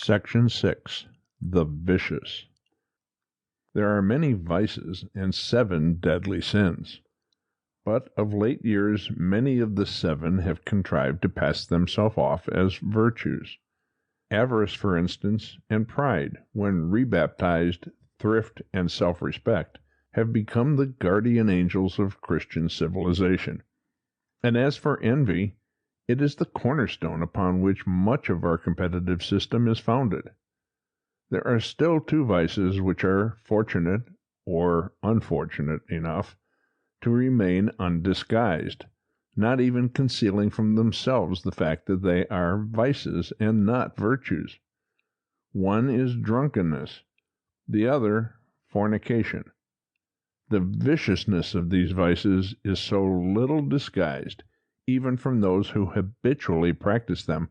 Section 6. The Vicious. There are many vices and 7 deadly sins. But of late years many of the 7 have contrived to pass themselves off as virtues. Avarice, for instance, and pride, when rebaptized thrift and self-respect, have become the guardian angels of Christian civilization. And as for envy, it is the cornerstone upon which much of our competitive system is founded. There are still 2 vices which are fortunate, or unfortunate enough, to remain undisguised, not even concealing from themselves the fact that they are vices and not virtues. One is drunkenness, the other fornication. The viciousness of these vices is so little disguised, even from those who habitually practice them,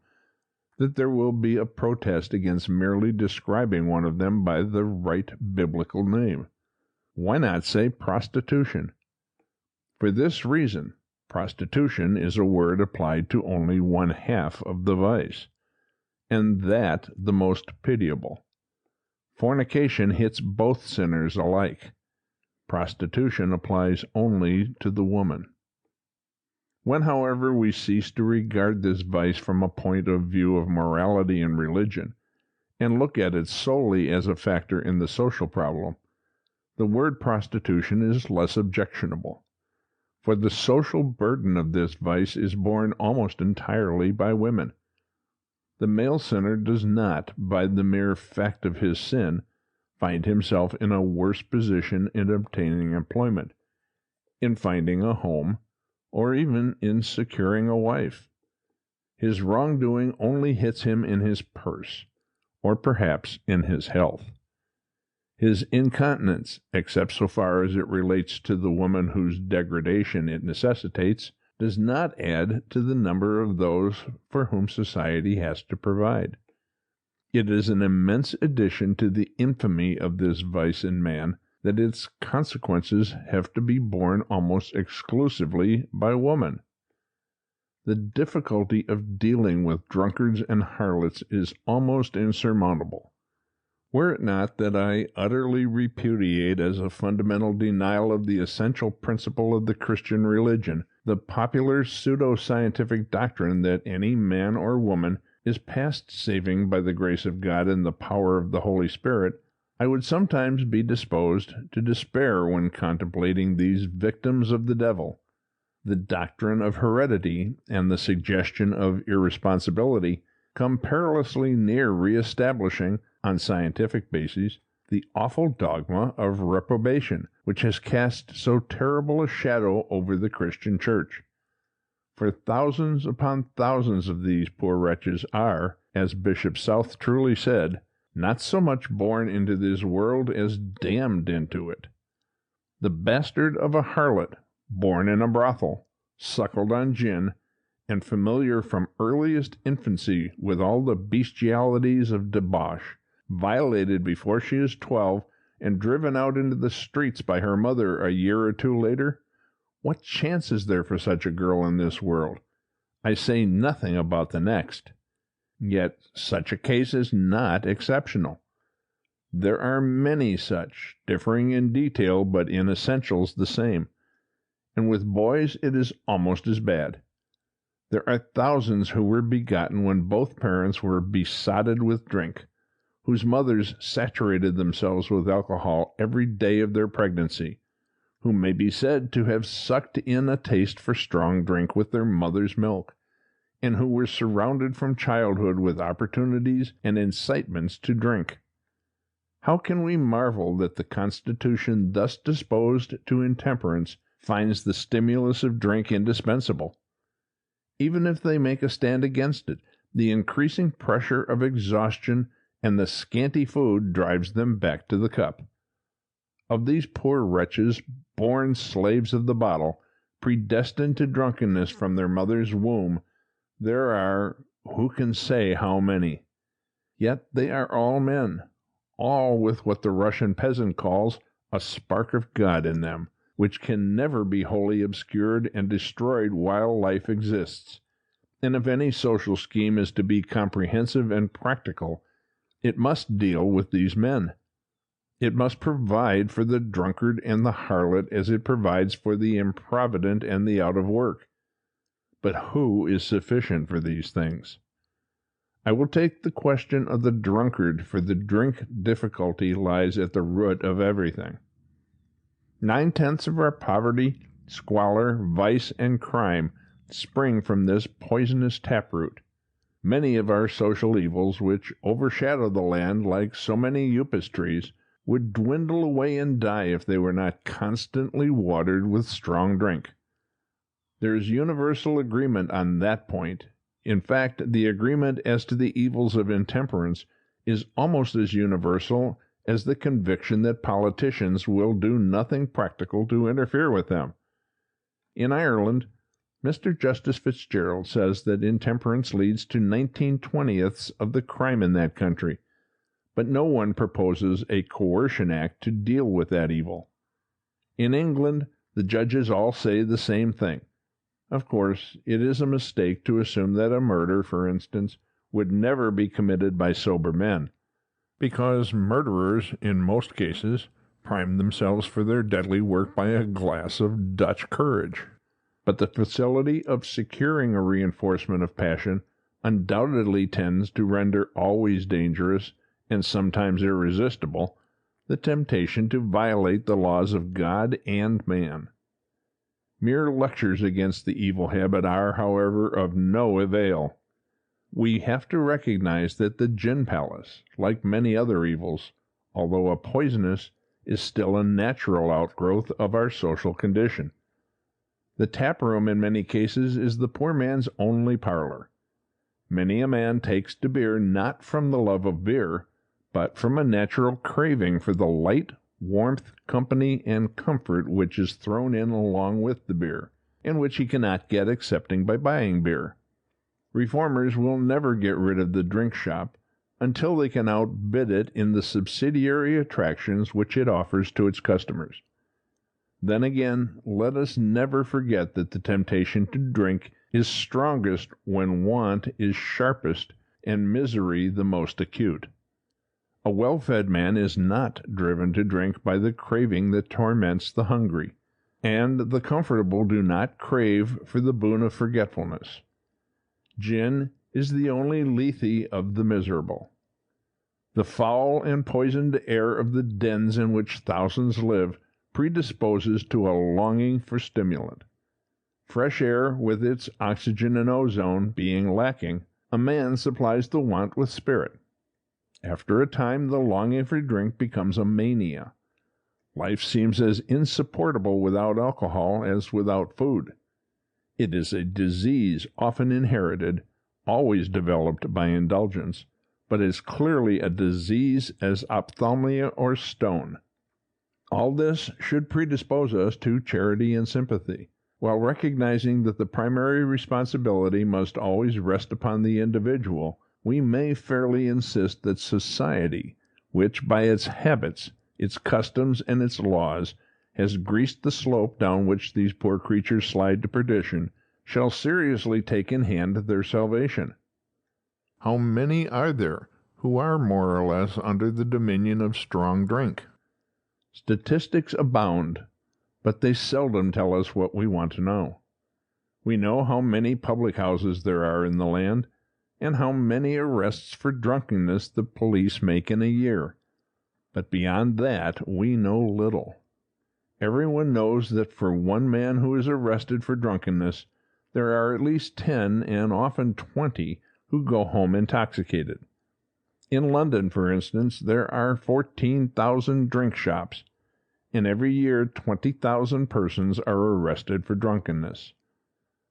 that there will be a protest against merely describing one of them by the right biblical name. Why not say prostitution? For this reason, prostitution is a word applied to only one half of the vice, and that the most pitiable. Fornication hits both sinners alike. Prostitution applies only to the woman. When, however, we cease to regard this vice from a point of view of morality and religion, and look at it solely as a factor in the social problem, the word prostitution is less objectionable, for the social burden of this vice is borne almost entirely by women. The male sinner does not, by the mere fact of his sin, find himself in a worse position in obtaining employment, in finding a home, or even in securing a wife. His wrongdoing only hits him in his purse, or perhaps in his health. His incontinence, except so far as it relates to the woman whose degradation it necessitates, does not add to the number of those for whom society has to provide. It is an immense addition to the infamy of this vice in man that its consequences have to be borne almost exclusively by woman. The difficulty of dealing with drunkards and harlots is almost insurmountable. Were it not that I utterly repudiate as a fundamental denial of the essential principle of the Christian religion the popular pseudo-scientific doctrine that any man or woman is past saving by the grace of God and the power of the Holy Spirit, I would sometimes be disposed to despair when contemplating these victims of the devil. The doctrine of heredity and the suggestion of irresponsibility come perilously near re-establishing, on scientific bases, the awful dogma of reprobation, which has cast so terrible a shadow over the Christian Church. For thousands upon thousands of these poor wretches are, as Bishop South truly said, not so much born into this world as damned into it. The bastard of a harlot, born in a brothel, suckled on gin, and familiar from earliest infancy with all the bestialities of debauch, violated before she is 12, and driven out into the streets by her mother a year or 2 later, what chance is there for such a girl in this world? I say nothing about the next. Yet such a case is not exceptional. There are many such, differing in detail but in essentials the same, and with boys it is almost as bad. There are thousands who were begotten when both parents were besotted with drink, whose mothers saturated themselves with alcohol every day of their pregnancy, who may be said to have sucked in a taste for strong drink with their mother's milk, and who were surrounded from childhood with opportunities and incitements to drink. How can we marvel that the constitution thus disposed to intemperance finds the stimulus of drink indispensable? Even if they make a stand against it, the increasing pressure of exhaustion and the scanty food drives them back to the cup. Of these poor wretches, born slaves of the bottle, predestined to drunkenness from their mother's womb, there are, who can say how many? Yet they are all men, all with what the Russian peasant calls a spark of God in them, which can never be wholly obscured and destroyed while life exists. And if any social scheme is to be comprehensive and practical, It must deal with these men. It must provide for the drunkard and the harlot as it provides for the improvident and the out of work. But who is sufficient for these things? I will take the question of the drunkard, for the drink difficulty lies at the root of everything. 9/10 of our poverty, squalor, vice, and crime spring from this poisonous taproot. Many of our social evils, which overshadow the land like so many upas trees, would dwindle away and die if they were not constantly watered with strong drink. There is universal agreement on that point. In fact, the agreement as to the evils of intemperance is almost as universal as the conviction that politicians will do nothing practical to interfere with them. In Ireland, Mr. Justice Fitzgerald says that intemperance leads to 19/20ths of the crime in that country, but no one proposes a coercion act to deal with that evil. In England, the judges all say the same thing. Of course, it is a mistake to assume that a murder, for instance, would never be committed by sober men, because murderers, in most cases, prime themselves for their deadly work by a glass of Dutch courage. But the facility of securing a reinforcement of passion undoubtedly tends to render always dangerous, and sometimes irresistible, the temptation to violate the laws of God and man. Mere lectures against the evil habit are, however, of no avail. We have to recognize that the gin palace, like many other evils, although a poisonous, is still a natural outgrowth of our social condition. The tap room in many cases is the poor man's only parlor. Many a man takes to beer not from the love of beer, but from a natural craving for the light, warmth, company, and comfort which is thrown in along with the beer, and which he cannot get excepting by buying beer. Reformers will never get rid of the drink shop until they can outbid it in the subsidiary attractions which it offers to its customers. Then again, let us never forget that the temptation to drink is strongest when want is sharpest and misery the most acute. A well-fed man is not driven to drink by the craving that torments the hungry, and the comfortable do not crave for the boon of forgetfulness. Gin is the only lethe of the miserable. The foul and poisoned air of the dens in which thousands live predisposes to a longing for stimulant. Fresh air, with its oxygen and ozone, being lacking, a man supplies the want with spirit. After a time, the longing for drink becomes a mania. Life seems as insupportable without alcohol as without food. It is a disease often inherited, always developed by indulgence, but as clearly a disease as ophthalmia or stone. All this should predispose us to charity and sympathy, while recognizing that the primary responsibility must always rest upon the individual. We may fairly insist that society, which by its habits, its customs, and its laws, has greased the slope down which these poor creatures slide to perdition, shall seriously take in hand their salvation. How many are there who are more or less under the dominion of strong drink? Statistics abound, but they seldom tell us what we want to know. We know how many public houses there are in the land, and how many arrests for drunkenness the police make in a year. But beyond that we know little. Everyone knows that for one man who is arrested for drunkenness, there are at least 10 and often 20 who go home intoxicated. In London, for instance, there are 14,000 drink shops, and every year 20,000 persons are arrested for drunkenness.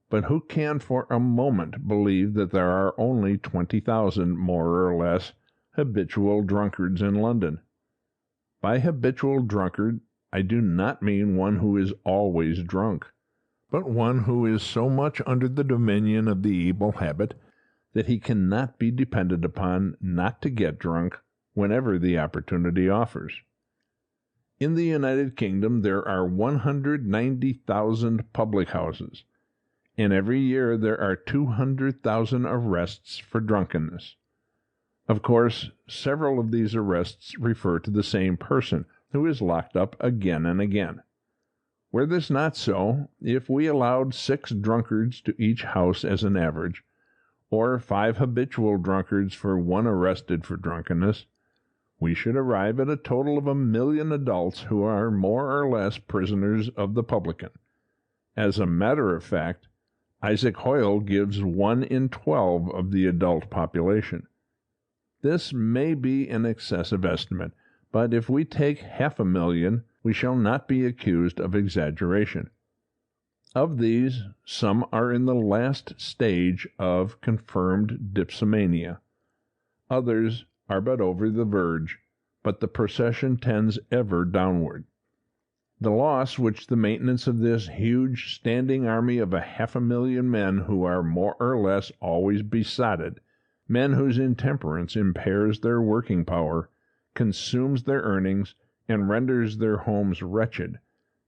But who can for a moment believe that there are only 20,000, more or less, habitual drunkards in London? By habitual drunkard, I do not mean one who is always drunk, but one who is so much under the dominion of the evil habit that he cannot be depended upon not to get drunk whenever the opportunity offers. In the United Kingdom there are 190,000 public houses, and every year there are 200,000 arrests for drunkenness. Of course, several of these arrests refer to the same person, who is locked up again and again. Were this not so, if we allowed 6 drunkards to each house as an average, or 5 habitual drunkards for 1 arrested for drunkenness, we should arrive at a total of 1,000,000 adults who are more or less prisoners of the publican. As a matter of fact, Isaac Hoyle gives 1 in 12 of the adult population. This may be an excessive estimate, but if we take 500,000, we shall not be accused of exaggeration. Of these, some are in the last stage of confirmed dipsomania. Others are but over the verge, but the procession tends ever downward. The loss which the maintenance of this huge standing army of 500,000 men who are more or less always besotted, men whose intemperance impairs their working power, consumes their earnings, and renders their homes wretched,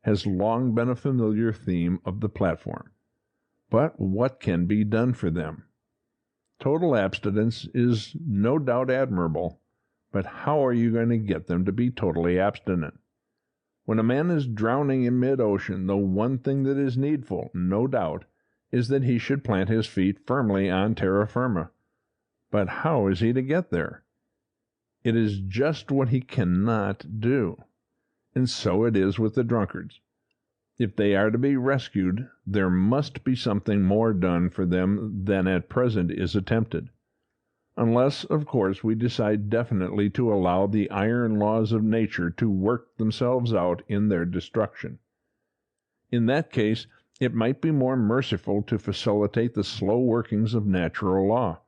has long been a familiar theme of the platform. But what can be done for them? Total abstinence is no doubt admirable, but how are you going to get them to be totally abstinent? When a man is drowning in mid-ocean, the one thing that is needful, no doubt, is that he should plant his feet firmly on terra firma. But how is he to get there? It is just what he cannot do. And so it is with the drunkards. If they are to be rescued, there must be something more done for them than at present is attempted. Unless, of course, we decide definitely to allow the iron laws of nature to work themselves out in their destruction. In that case, it might be more merciful to facilitate the slow workings of natural law.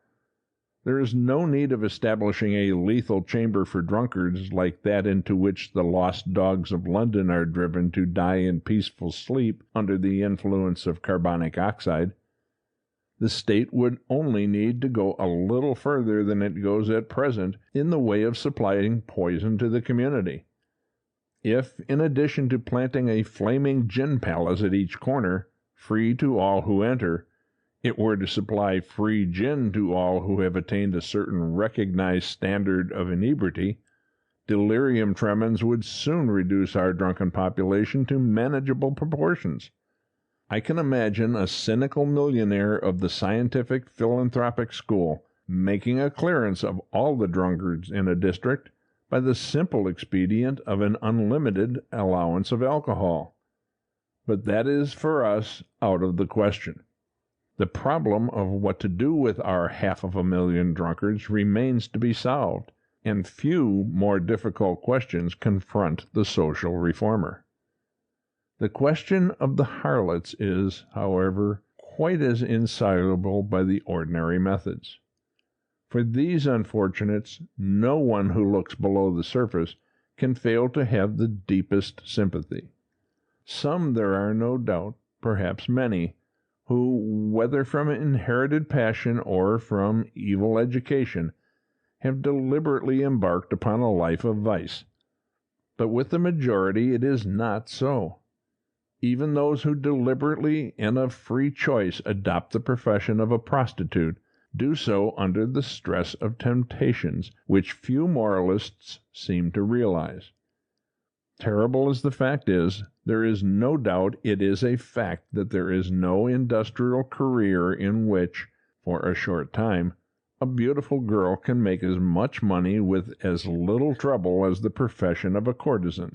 There is no need of establishing a lethal chamber for drunkards like that into which the lost dogs of London are driven to die in peaceful sleep under the influence of carbonic oxide. The state would only need to go a little further than it goes at present in the way of supplying poison to the community. If, in addition to planting a flaming gin palace at each corner, free to all who enter, it were to supply free gin to all who have attained a certain recognized standard of inebriety, delirium tremens would soon reduce our drunken population to manageable proportions. I can imagine a cynical millionaire of the scientific philanthropic school making a clearance of all the drunkards in a district by the simple expedient of an unlimited allowance of alcohol. But that is for us out of the question. The problem of what to do with our 500,000 drunkards remains to be solved, and few more difficult questions confront the social reformer. The question of the harlots is, however, quite as insoluble by the ordinary methods. For these unfortunates, no one who looks below the surface can fail to have the deepest sympathy. Some there are, no doubt, perhaps many, who, whether from inherited passion or from evil education, have deliberately embarked upon a life of vice. But with the majority it is not so. Even those who deliberately and of free choice adopt the profession of a prostitute do so under the stress of temptations which few moralists seem to realize. Terrible as the fact is, there is no doubt it is a fact that there is no industrial career in which, for a short time, a beautiful girl can make as much money with as little trouble as the profession of a courtesan.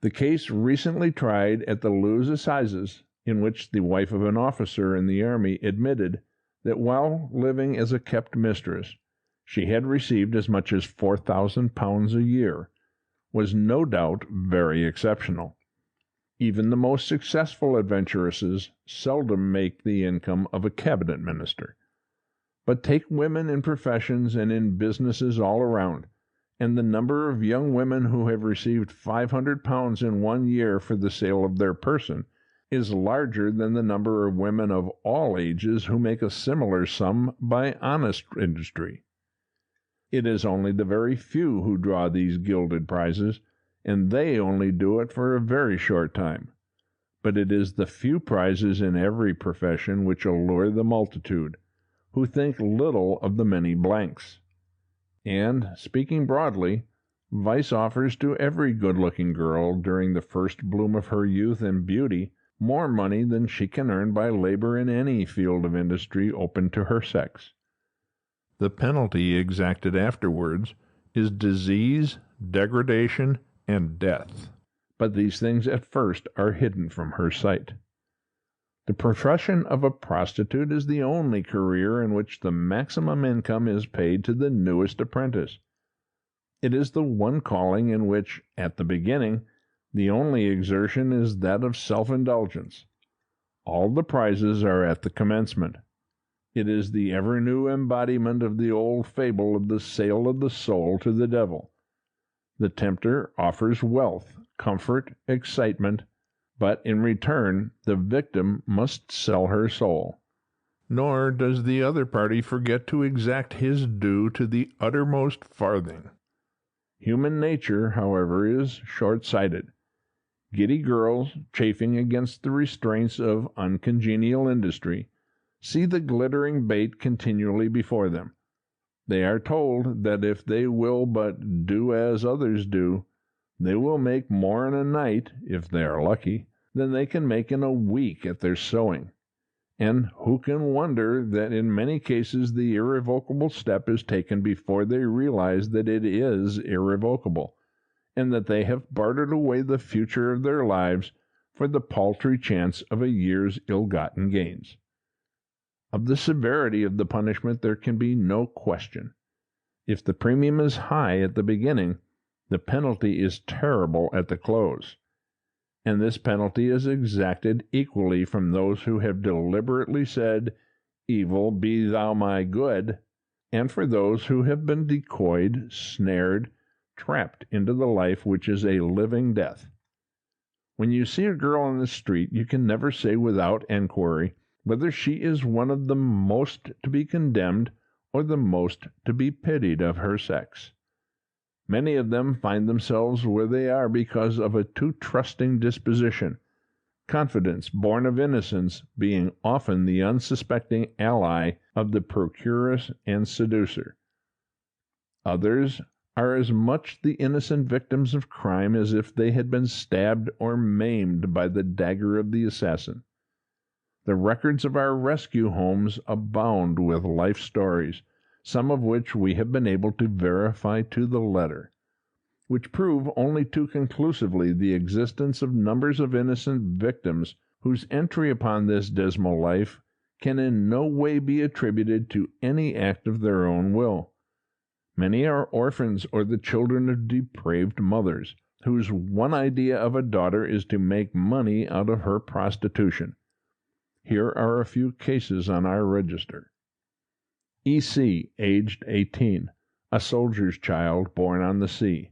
The case recently tried at the Lewes Assizes, in which the wife of an officer in the army admitted that while living as a kept mistress, she had received as much as £4,000 a year, was no doubt very exceptional. Even the most successful adventuresses seldom make the income of a cabinet minister. But take women in professions and in businesses all around, and the number of young women who have received £500 in 1 year for the sale of their person is larger than the number of women of all ages who make a similar sum by honest industry. It is only the very few who draw these gilded prizes, and they only do it for a very short time. But it is the few prizes in every profession which allure the multitude, who think little of the many blanks. And, speaking broadly, vice offers to every good-looking girl during the first bloom of her youth and beauty more money than she can earn by labor in any field of industry open to her sex. The penalty exacted afterwards is disease, degradation, and death. But these things at first are hidden from her sight. The profession of a prostitute is the only career in which the maximum income is paid to the newest apprentice. It is the one calling in which, at the beginning, the only exertion is that of self-indulgence. All the prizes are at the commencement. It is the ever-new embodiment of the old fable of the sale of the soul to the devil. The tempter offers wealth, comfort, excitement, but in return the victim must sell her soul. Nor does the other party forget to exact his due to the uttermost farthing. Human nature, however, is short-sighted. Giddy girls, chafing against the restraints of uncongenial industry, see the glittering bait continually before them. They are told that if they will but do as others do, they will make more in a night, if they are lucky, than they can make in a week at their sewing. And who can wonder that in many cases the irrevocable step is taken before they realize that it is irrevocable, and that they have bartered away the future of their lives for the paltry chance of a year's ill-gotten gains? Of the severity of the punishment there can be no question. If the premium is high at the beginning, the penalty is terrible at the close. And this penalty is exacted equally from those who have deliberately said, "Evil, be thou my good," and for those who have been decoyed, snared, trapped into the life which is a living death. When you see a girl on the street, you can never say without enquiry whether she is one of the most to be condemned or the most to be pitied of her sex. Many of them find themselves where they are because of a too trusting disposition, confidence born of innocence being often the unsuspecting ally of the procuress and seducer. Others are as much the innocent victims of crime as if they had been stabbed or maimed by the dagger of the assassin. The records of our rescue homes abound with life stories, some of which we have been able to verify to the letter, which prove only too conclusively the existence of numbers of innocent victims whose entry upon this dismal life can in no way be attributed to any act of their own will. Many are orphans or the children of depraved mothers, whose one idea of a daughter is to make money out of her prostitution. Here are a few cases on our register. E.C., aged 18, a soldier's child born on the sea.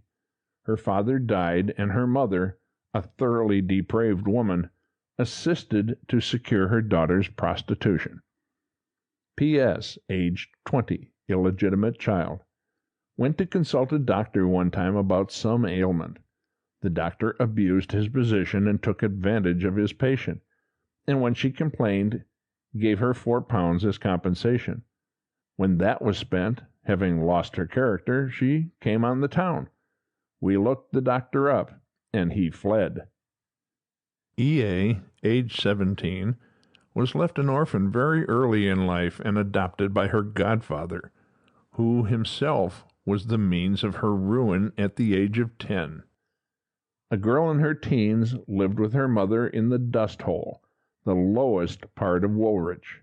Her father died, and her mother, a thoroughly depraved woman, assisted to secure her daughter's prostitution. P.S., aged 20, illegitimate child. Went to consult a doctor one time about some ailment. The doctor abused his position and took advantage of his patient, and when she complained, gave her £4 as compensation. When that was spent, having lost her character, she came on the town. We looked the doctor up, and he fled. E.A., aged 17, was left an orphan very early in life and adopted by her godfather, who himself was the means of her ruin at the age of 10. A girl in her teens lived with her mother in the dust hole, the lowest part of Woolwich.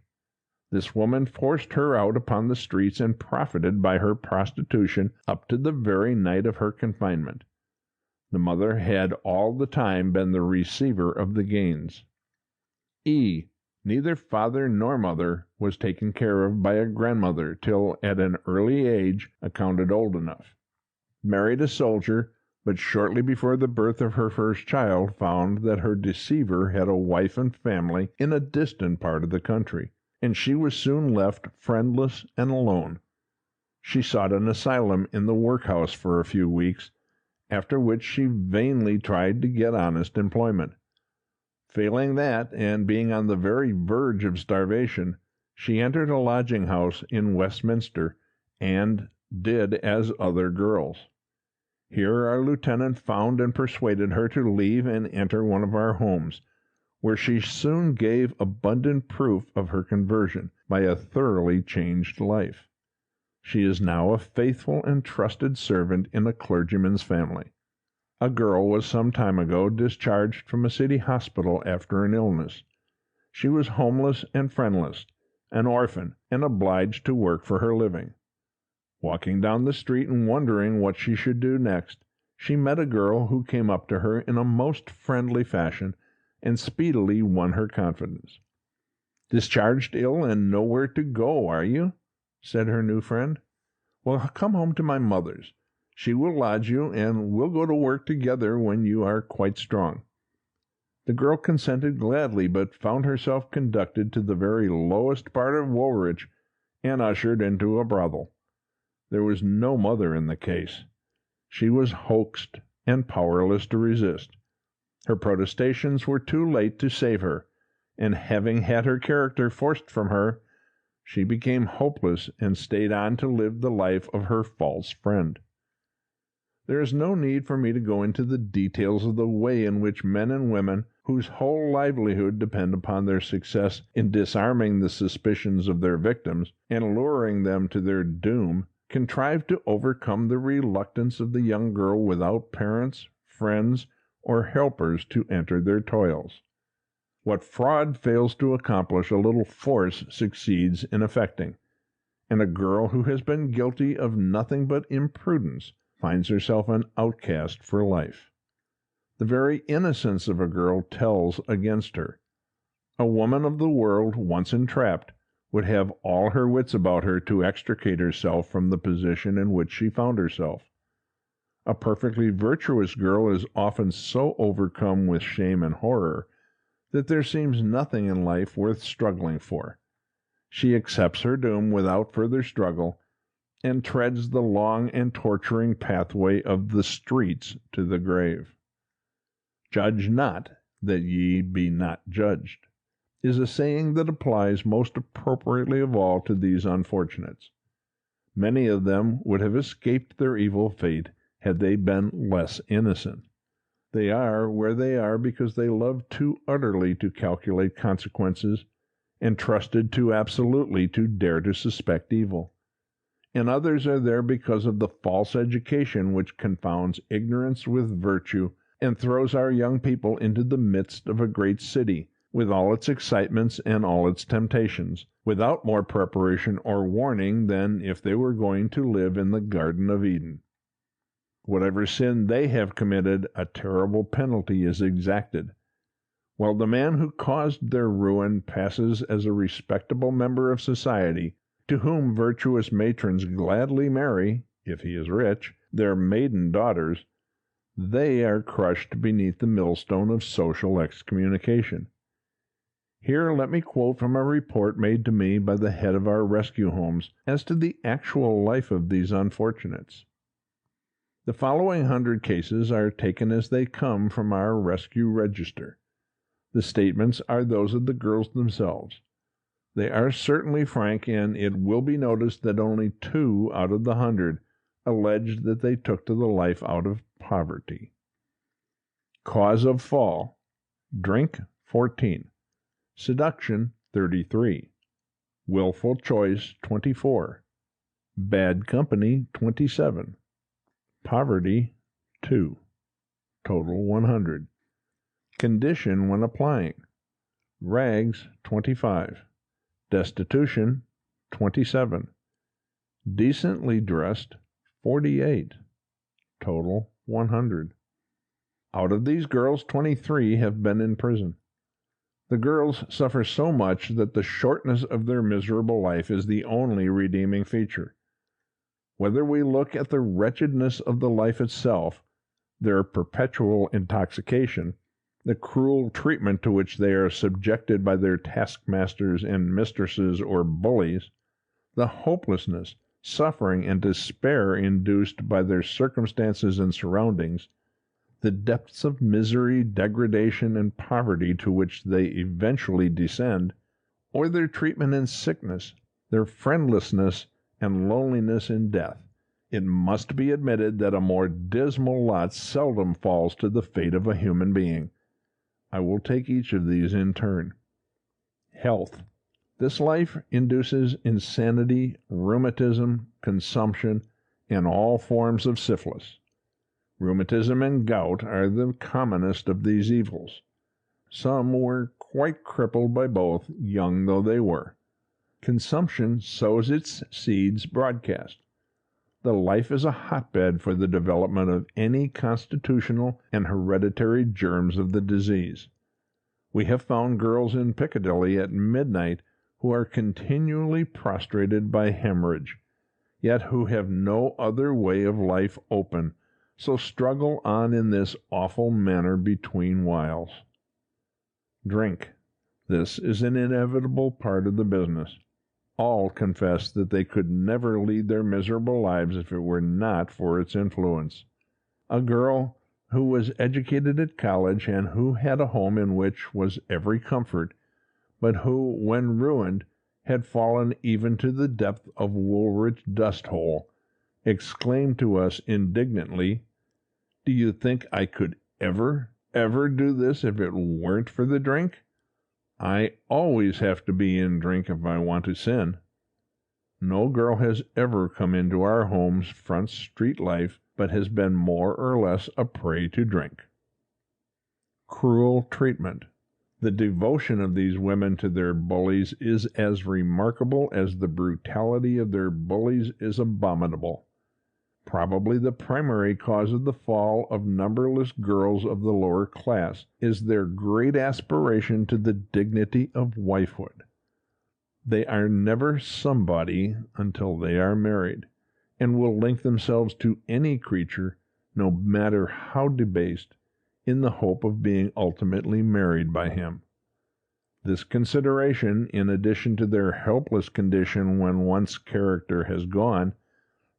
This woman forced her out upon the streets and profited by her prostitution up to the very night of her confinement. The mother had all the time been the receiver of the gains. E. Neither father nor mother was taken care of by a grandmother till at an early age accounted old enough. Married a soldier, but shortly before the birth of her first child found that her deceiver had a wife and family in a distant part of the country, and she was soon left friendless and alone. She sought an asylum in the workhouse for a few weeks, after which she vainly tried to get honest employment. Failing that, and being on the very verge of starvation, she entered a lodging-house in Westminster, and, did as other girls. Here our lieutenant found and persuaded her to leave and enter one of our homes, where she soon gave abundant proof of her conversion by a thoroughly changed life. She is now a faithful and trusted servant in a clergyman's family. A girl was some time ago discharged from a city hospital after an illness. She was homeless and friendless, an orphan, and obliged to work for her living. Walking down the street and wondering what she should do next, she met a girl who came up to her in a most friendly fashion and speedily won her confidence. "Discharged ill and nowhere to go, are you?" said her new friend. "Well, come home to my mother's. She will lodge you, and we'll go to work together when you are quite strong." The girl consented gladly, but found herself conducted to the very lowest part of Woolwich and ushered into a brothel. There was no mother in the case. She was hoaxed and powerless to resist. Her protestations were too late to save her, and having had her character forced from her, she became hopeless and stayed on to live the life of her false friend. There is no need for me to go into the details of the way in which men and women, whose whole livelihood depend upon their success in disarming the suspicions of their victims and luring them to their doom, contrive to overcome the reluctance of the young girl without parents, friends, or helpers to enter their toils. What fraud fails to accomplish, a little force succeeds in effecting, and a girl who has been guilty of nothing but imprudence finds herself an outcast for life. The very innocence of a girl tells against her. A woman of the world, once entrapped, would have all her wits about her to extricate herself from the position in which she found herself. A perfectly virtuous girl is often so overcome with shame and horror that there seems nothing in life worth struggling for. She accepts her doom without further struggle, and treads the long and torturing pathway of the streets to the grave. "Judge not, that ye be not judged," is a saying that applies most appropriately of all to these unfortunates. Many of them would have escaped their evil fate had they been less innocent. They are where they are because they loved too utterly to calculate consequences, and trusted too absolutely to dare to suspect evil. And others are there because of the false education which confounds ignorance with virtue, and throws our young people into the midst of a great city, with all its excitements and all its temptations, without more preparation or warning than if they were going to live in the Garden of Eden. Whatever sin they have committed, a terrible penalty is exacted, while the man who caused their ruin passes as a respectable member of society, to whom virtuous matrons gladly marry, if he is rich, their maiden daughters. They are crushed beneath the millstone of social excommunication. Here let me quote from a report made to me by the head of our rescue homes as to the actual life of these unfortunates. The following 100 cases are taken as they come from our rescue register. The statements are those of the girls themselves. They are certainly frank, and it will be noticed that only 2 out of the 100 alleged that they took to the life out of poverty. Cause of fall: drink, 14. Seduction, 33. Willful choice, 24. Bad company, 27. Poverty, 2. Total, 100. Condition when applying: rags, 25. Destitution, 27. Decently dressed, 48. Total, 100. Out of these girls, 23 have been in prison. The girls suffer so much that the shortness of their miserable life is the only redeeming feature. Whether we look at the wretchedness of the life itself, their perpetual intoxication, the cruel treatment to which they are subjected by their taskmasters and mistresses or bullies, the hopelessness, suffering, and despair induced by their circumstances and surroundings, the depths of misery, degradation, and poverty to which they eventually descend, or their treatment in sickness, their friendlessness and loneliness in death, It must be admitted that a more dismal lot seldom falls to the fate of a human being. I will take each of these in turn. Health. This life induces insanity, rheumatism, consumption, and all forms of syphilis. Rheumatism and gout are the commonest of these evils. Some were quite crippled by both, young though they were. Consumption sows its seeds broadcast. The life is a hotbed for the development of any constitutional and hereditary germs of the disease. We have found girls in Piccadilly at midnight who are continually prostrated by hemorrhage, yet who have no other way of life open, so struggle on in this awful manner between whiles. Drink. This is an inevitable part of the business. All confess that they could never lead their miserable lives if it were not for its influence. A girl who was educated at college and who had a home in which was every comfort, but who, when ruined, had fallen even to the depth of Woolwich dust hole, exclaimed to us indignantly, "Do you think I could ever do this if it weren't for the drink? I always have to be in drink if I want to sin." No girl has ever come into our home's front street life but has been more or less a prey to drink. Cruel treatment. The devotion of these women to their bullies is as remarkable as the brutality of their bullies is abominable. Probably the primary cause of the fall of numberless girls of the lower class is their great aspiration to the dignity of wifehood. They are never somebody until they are married, and will link themselves to any creature, no matter how debased, in the hope of being ultimately married by him. This consideration, in addition to their helpless condition when once character has gone,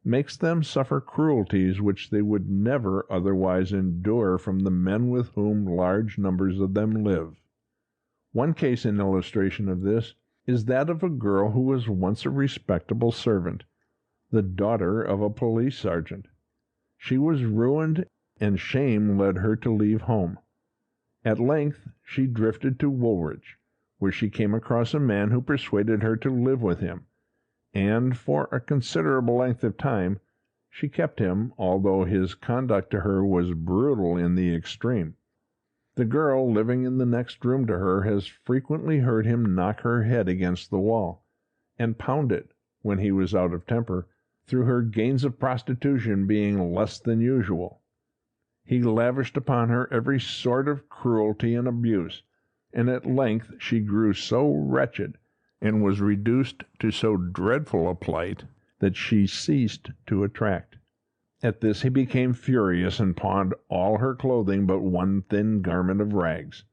makes them suffer cruelties which they would never otherwise endure from the men with whom large numbers of them live. One case in illustration of this is that of a girl who was once a respectable servant, the daughter of a police sergeant. She was ruined, and shame led her to leave home. At length she drifted to Woolwich, where she came across a man who persuaded her to live with him, and for a considerable length of time she kept him, although his conduct to her was brutal in the extreme. The girl living in the next room to her has frequently heard him knock her head against the wall, and pound it, when he was out of temper, through her gains of prostitution being less than usual. He lavished upon her every sort of cruelty and abuse, and at length she grew so wretched, and was reduced to so dreadful a plight, that she ceased to attract. At this he became furious, and pawned all her clothing but one thin garment of rags.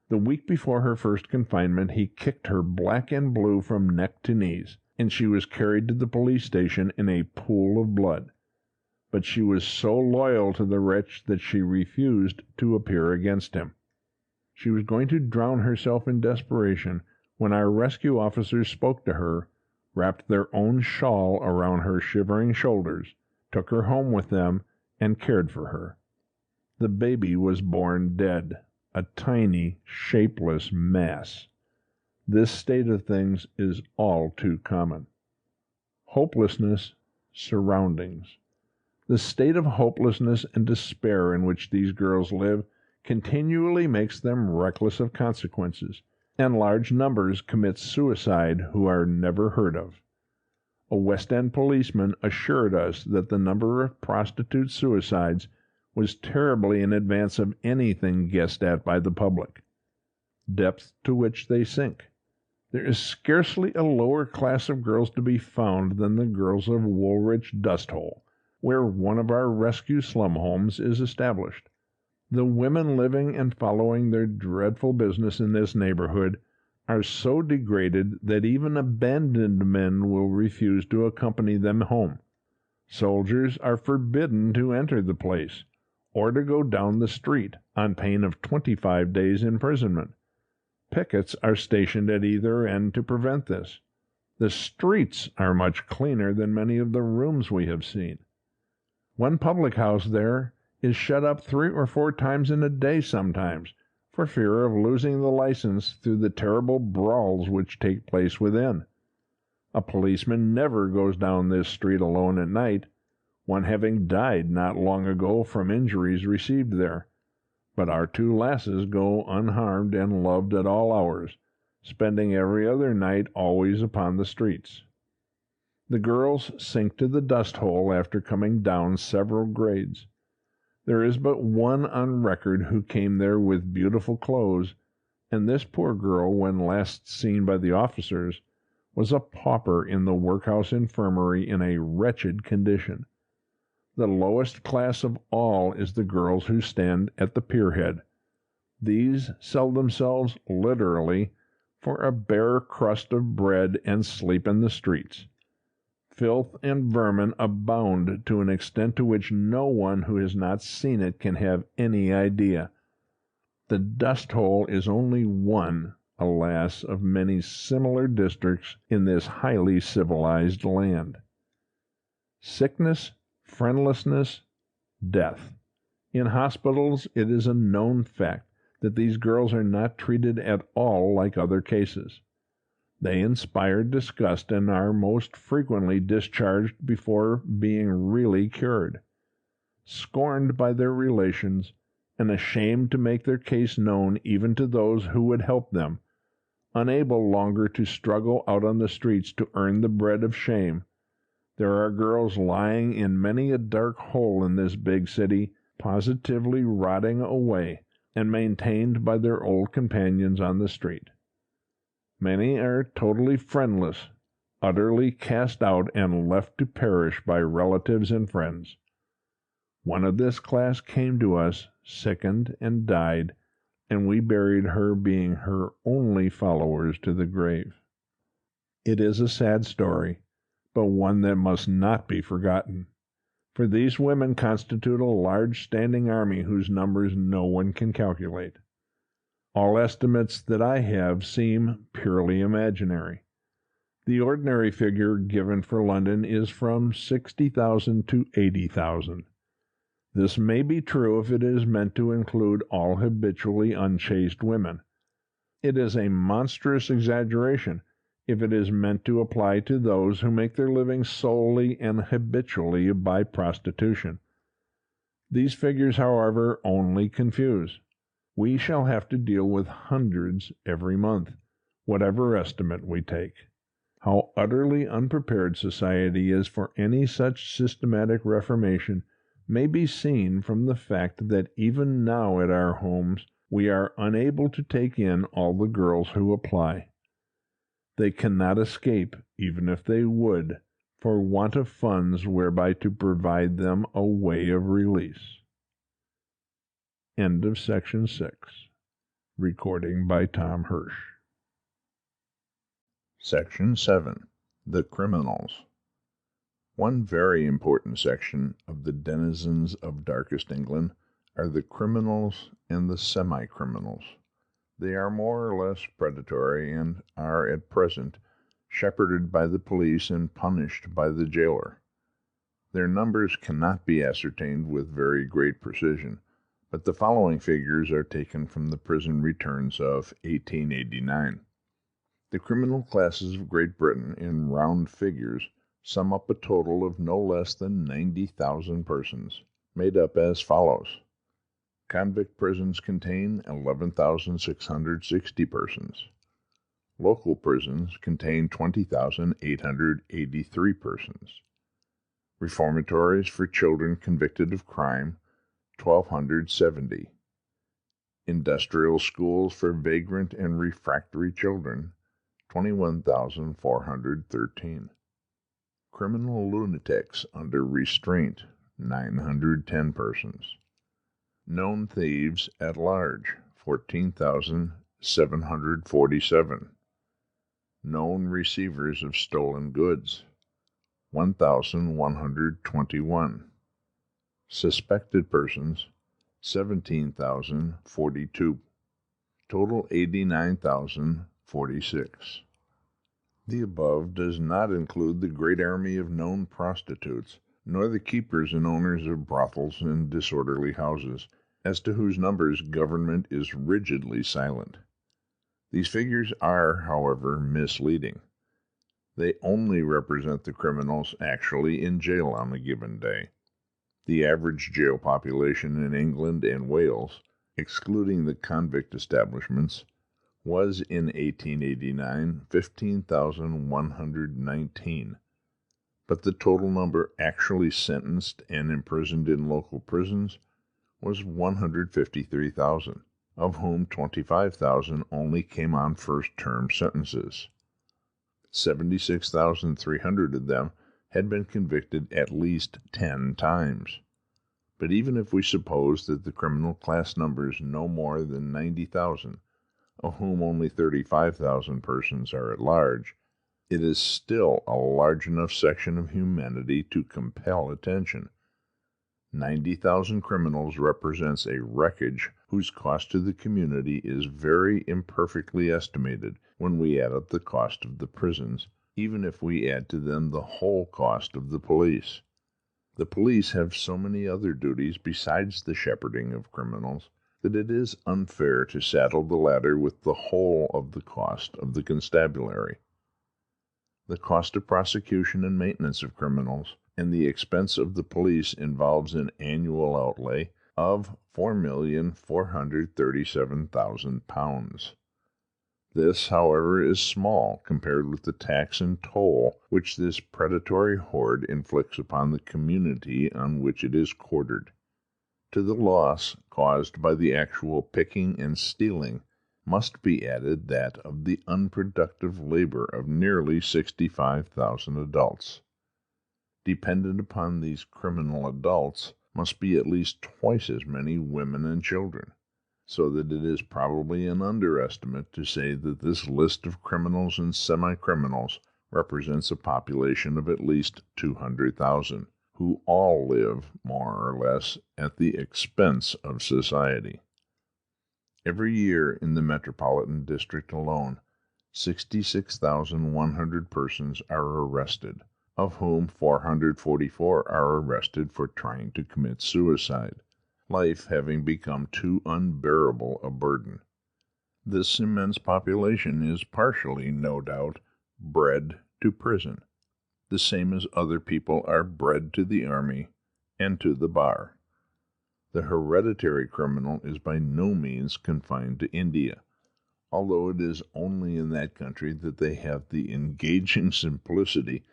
The week before her first confinement he kicked her black and blue from neck to knees, and she was carried to the police station in a pool of blood. But she was so loyal to the wretch that she refused to appear against him. She was going to drown herself in desperation, when our rescue officers spoke to her, wrapped their own shawl around her shivering shoulders, took her home with them, and cared for her. The baby was born dead, a tiny, shapeless mass. This state of things is all too common. Hopelessness, surroundings. The state of hopelessness and despair in which these girls live continually makes them reckless of consequences, and large numbers commit suicide who are never heard of. A West End policeman assured us that the number of prostitute suicides was terribly in advance of anything guessed at by the public. Depth to which they sink. There is scarcely a lower class of girls to be found than the girls of Woolwich Dust Hole, where one of our rescue slum homes is established. The women living and following their dreadful business in this neighborhood are so degraded that even abandoned men will refuse to accompany them home. Soldiers are forbidden to enter the place, or to go down the street, on pain of 25 days' imprisonment. Pickets are stationed at either end to prevent this. The streets are much cleaner than many of the rooms we have seen. One public house there is shut up 3 or 4 times in a day sometimes, for fear of losing the license through the terrible brawls which take place within. A policeman never goes down this street alone at night, one having died not long ago from injuries received there. But our 2 lasses go unharmed and loved at all hours, spending every other night always upon the streets. The girls sink to the dust-hole after coming down several grades. There is but one on record who came there with beautiful clothes, and this poor girl, when last seen by the officers, was a pauper in the workhouse infirmary in a wretched condition. The lowest class of all is the girls who stand at the pier-head. These sell themselves, literally, for a bare crust of bread and sleep in the streets. Filth and vermin abound to an extent to which no one who has not seen it can have any idea. The dust-hole is only one, alas, of many similar districts in this highly civilized land. Sickness, friendlessness, death. In hospitals it is a known fact that these girls are not treated at all like other cases. They inspire disgust and are most frequently discharged before being really cured. Scorned by their relations, and ashamed to make their case known even to those who would help them, unable longer to struggle out on the streets to earn the bread of shame, there are girls lying in many a dark hole in this big city, positively rotting away, and maintained by their old companions on the street. Many are totally friendless, utterly cast out and left to perish by relatives and friends. One of this class came to us, sickened, and died, and we buried her, being her only followers to the grave. It is a sad story, but one that must not be forgotten, for these women constitute a large standing army whose numbers no one can calculate. All estimates that I have seem purely imaginary. The ordinary figure given for London is from 60,000 to 80,000. This may be true if it is meant to include all habitually unchaste women. It is a monstrous exaggeration if it is meant to apply to those who make their living solely and habitually by prostitution. These figures, however, only confuse. We shall have to deal with hundreds every month, whatever estimate we take. How utterly unprepared society is for any such systematic reformation may be seen from the fact that even now at our homes we are unable to take in all the girls who apply. They cannot escape, even if they would, for want of funds whereby to provide them a way of release. End of section 6. Recording by Tom Hirsch. Section 7. The Criminals. One very important section of the denizens of darkest England are the criminals and the semi-criminals. They are more or less predatory and are at present shepherded by the police and punished by the jailer. Their numbers cannot be ascertained with very great precision, but the following figures are taken from the prison returns of 1889. The criminal classes of Great Britain, in round figures, sum up a total of no less than 90,000 persons, made up as follows. Convict prisons contain 11,660 persons. Local prisons contain 20,883 persons. Reformatories for children convicted of crime, 1,270. Industrial schools for vagrant and refractory children, 21,413. Criminal lunatics under restraint, 910 persons. Known thieves at large, 14,747. Known receivers of stolen goods, 1,121. Suspected persons, 17,042. Total 89,046. The above does not include the great army of known prostitutes, nor the keepers and owners of brothels and disorderly houses, as to whose numbers government is rigidly silent. These figures are, however, misleading. They only represent the criminals actually in jail on a given day. The average jail population in England and Wales, excluding the convict establishments, was in 1889 15,119, but the total number actually sentenced and imprisoned in local prisons was 153,000, of whom 25,000 only came on first-term sentences. 76,300 of them had been convicted at least 10 times. But even if we suppose that the criminal class numbers no more than 90,000, of whom only 35,000 persons are at large, it is still a large enough section of humanity to compel attention. 90,000 criminals represents a wreckage whose cost to the community is very imperfectly estimated when we add up the cost of the prisons, even if we add to them the whole cost of the police. The police have so many other duties besides the shepherding of criminals that it is unfair to saddle the latter with the whole of the cost of the constabulary. The cost of prosecution and maintenance of criminals and the expense of the police involves an annual outlay of £4,437,000. This, however, is small compared with the tax and toll which this predatory horde inflicts upon the community on which it is quartered. To the loss caused by the actual picking and stealing must be added that of the unproductive labor of nearly 65,000 adults. Dependent upon these criminal adults must be at least twice as many women and children, so that it is probably an underestimate to say that this list of criminals and semi-criminals represents a population of at least 200,000, who all live, more or less, at the expense of society. Every year in the metropolitan district alone, 66,100 persons are arrested, of whom 444 are arrested for trying to commit suicide, life having become too unbearable a burden. This immense population is partially, no doubt, bred to prison, the same as other people are bred to the army and to the bar. The hereditary criminal is by no means confined to India, although it is only in that country that they have the engaging simplicity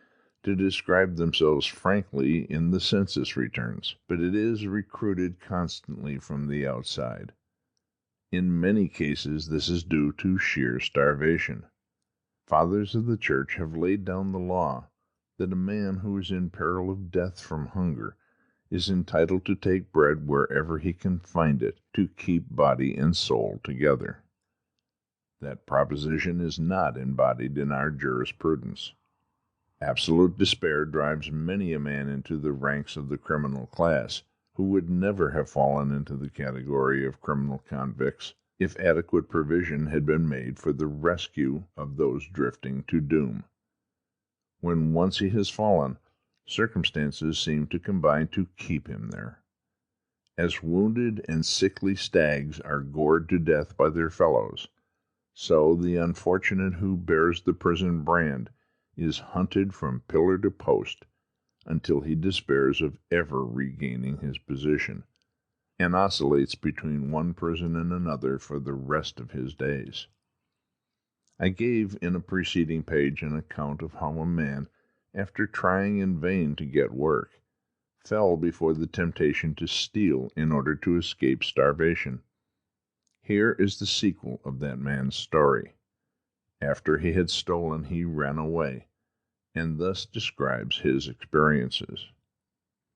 to describe themselves frankly in the census returns, but it is recruited constantly from the outside. In many cases this is due to sheer starvation. Fathers of the Church have laid down the law that a man who is in peril of death from hunger is entitled to take bread wherever he can find it to keep body and soul together. That proposition is not embodied in our jurisprudence. Absolute despair drives many a man into the ranks of the criminal class, who would never have fallen into the category of criminal convicts if adequate provision had been made for the rescue of those drifting to doom. When once he has fallen, circumstances seem to combine to keep him there. As wounded and sickly stags are gored to death by their fellows, so the unfortunate who bears the prison brand is hunted from pillar to post until he despairs of ever regaining his position, and oscillates between one prison and another for the rest of his days. I gave in a preceding page an account of how a man, after trying in vain to get work, fell before the temptation to steal in order to escape starvation. Here is the sequel of that man's story. After he had stolen, he ran away, and thus describes his experiences.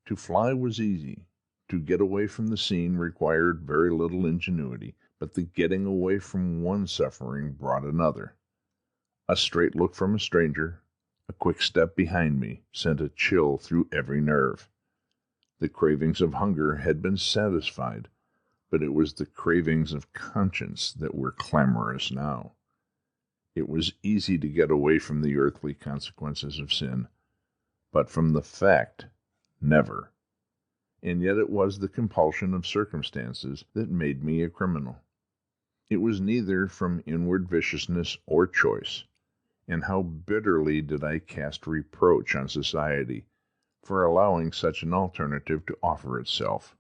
To fly was easy. To get away from the scene required very little ingenuity, but the getting away from one suffering brought another. A straight look from a stranger, a quick step behind me, sent a chill through every nerve. The cravings of hunger had been satisfied, but it was the cravings of conscience that were clamorous now. It was easy to get away from the earthly consequences of sin, but from the fact Never. And yet it was the compulsion of circumstances that made me a criminal. It was neither from inward viciousness or choice, and how bitterly did I cast reproach on society for allowing such an alternative to offer itself,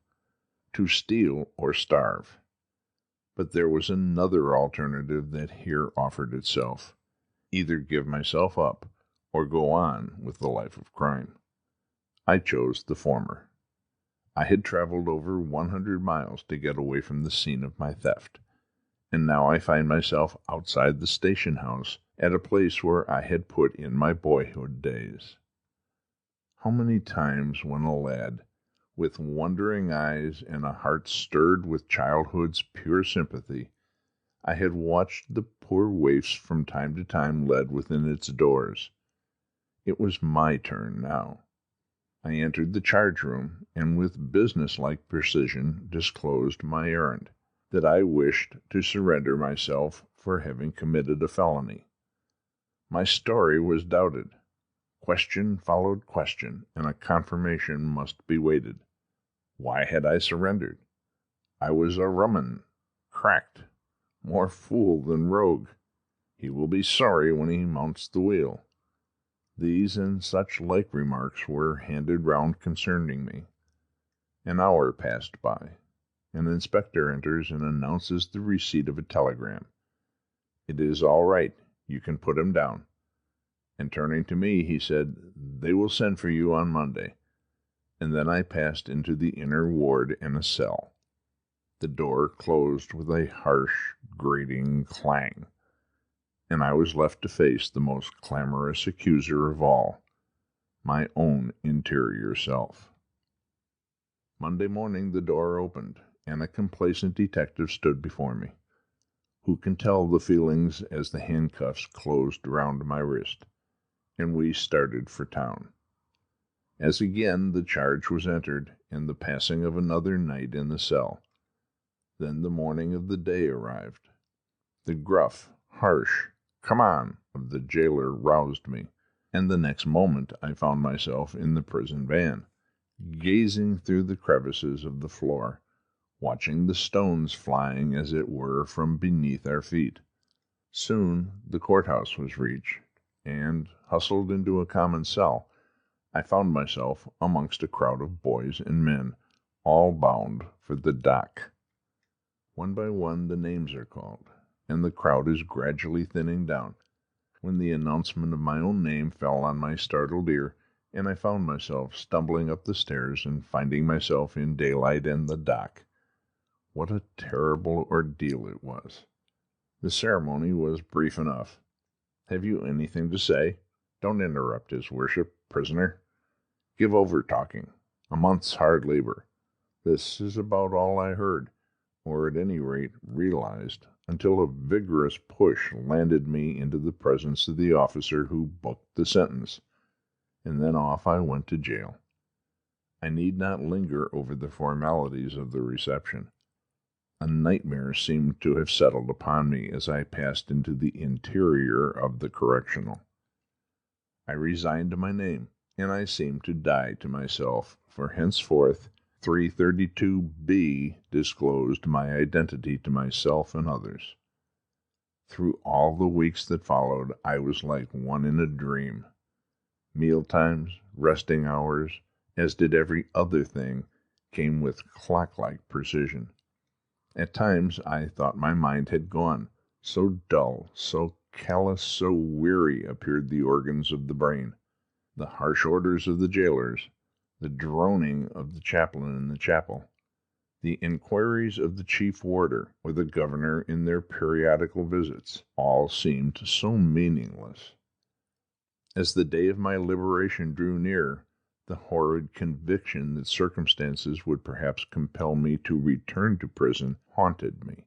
to steal or starve. But there was another alternative that here offered itself, either give myself up or go on with the life of crime. I chose the former. I had traveled over 100 miles to get away from the scene of my theft, and now I find myself outside the station house at a place where I had put in my boyhood days. How many times when a lad, with wondering eyes and a heart stirred with childhood's pure sympathy, I had watched the poor waifs from time to time led within its doors. It was my turn now. I entered the charge room, and with business-like precision disclosed my errand, that I wished to surrender myself for having committed a felony. My story was doubted. Question followed question, and a confirmation must be waited. Why had I surrendered? I was a rum'un, cracked, more fool than rogue. He will be sorry when he mounts the wheel. These and such like remarks were handed round concerning me. An hour passed by. An inspector enters and announces the receipt of a telegram. It is all right. You can put him down. And turning to me, he said, "They will send for you on Monday." And then I passed into the inner ward and a cell. The door closed with a harsh, grating clang, and I was left to face the most clamorous accuser of all, my own interior self. Monday morning the door opened, and a complacent detective stood before me. Who can tell the feelings as the handcuffs closed round my wrist, and we started for town. As again the charge was entered, and the passing of another night in the cell. Then the morning of the day arrived. The gruff, harsh "Come on" of the jailer roused me, and the next moment I found myself in the prison van, gazing through the crevices of the floor, watching the stones flying as it were from beneath our feet. Soon the courthouse was reached, and, hustled into a common cell, I found myself amongst a crowd of boys and men, all bound for the dock. One by one the names are called, and the crowd is gradually thinning down, when the announcement of my own name fell on my startled ear, and I found myself stumbling up the stairs and finding myself in daylight and the dock. What a terrible ordeal it was! The ceremony was brief enough. "Have you anything to say? Don't interrupt his worship, prisoner. Give over talking. A month's hard labor." This is about all I heard, or at any rate realized, until a vigorous push landed me into the presence of the officer who booked the sentence, and then off I went to jail. I need not linger over the formalities of the reception. A nightmare seemed to have settled upon me as I passed into the interior of the correctional. I resigned my name, and I seemed to die to myself, for henceforth 332B disclosed my identity to myself and others. Through all the weeks that followed, I was like one in a dream. Mealtimes, resting hours, as did every other thing, came with clock-like precision. At times I thought my mind had gone, so dull, so callous, so weary appeared the organs of the brain. The harsh orders of the jailers, the droning of the chaplain in the chapel, the inquiries of the chief warder or the governor in their periodical visits, all seemed so meaningless. As the day of my liberation drew near, the horrid conviction that circumstances would perhaps compel me to return to prison haunted me,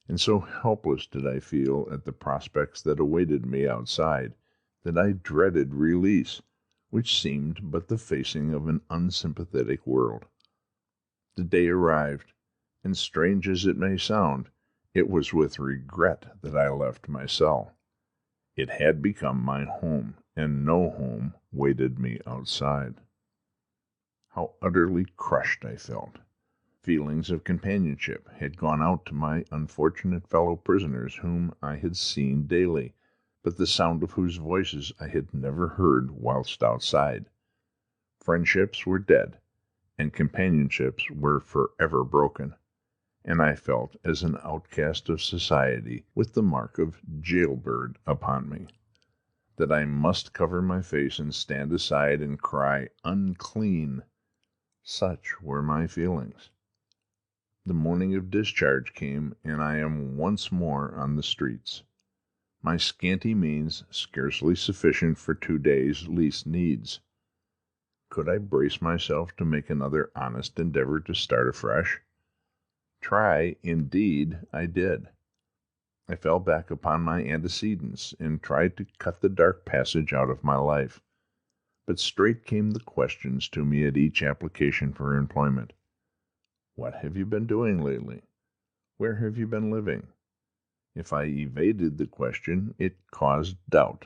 and so helpless did I feel at the prospects that awaited me outside, that I dreaded release, which seemed but the facing of an unsympathetic world. The day arrived, and strange as it may sound, it was with regret that I left my cell. It had become my home, and no home waited me outside. how utterly crushed I felt. Feelings of companionship had gone out to my unfortunate fellow prisoners whom I had seen daily, but the sound of whose voices I had never heard whilst outside. Friendships were dead, and companionships were forever broken, and I felt as an outcast of society with the mark of jailbird upon me, that I must cover my face and stand aside and cry, "Unclean!" Such were my feelings. The morning of discharge came, and I am once more on the streets. My scanty means scarcely sufficient for 2 days' least needs. Could I brace myself to make another honest endeavor to start afresh? Try, indeed, I did. I fell back upon my antecedents, and tried to cut the dark passage out of my life. But straight came the questions to me at each application for employment. What have you been doing lately? Where have you been living? If I evaded the question, it caused doubt.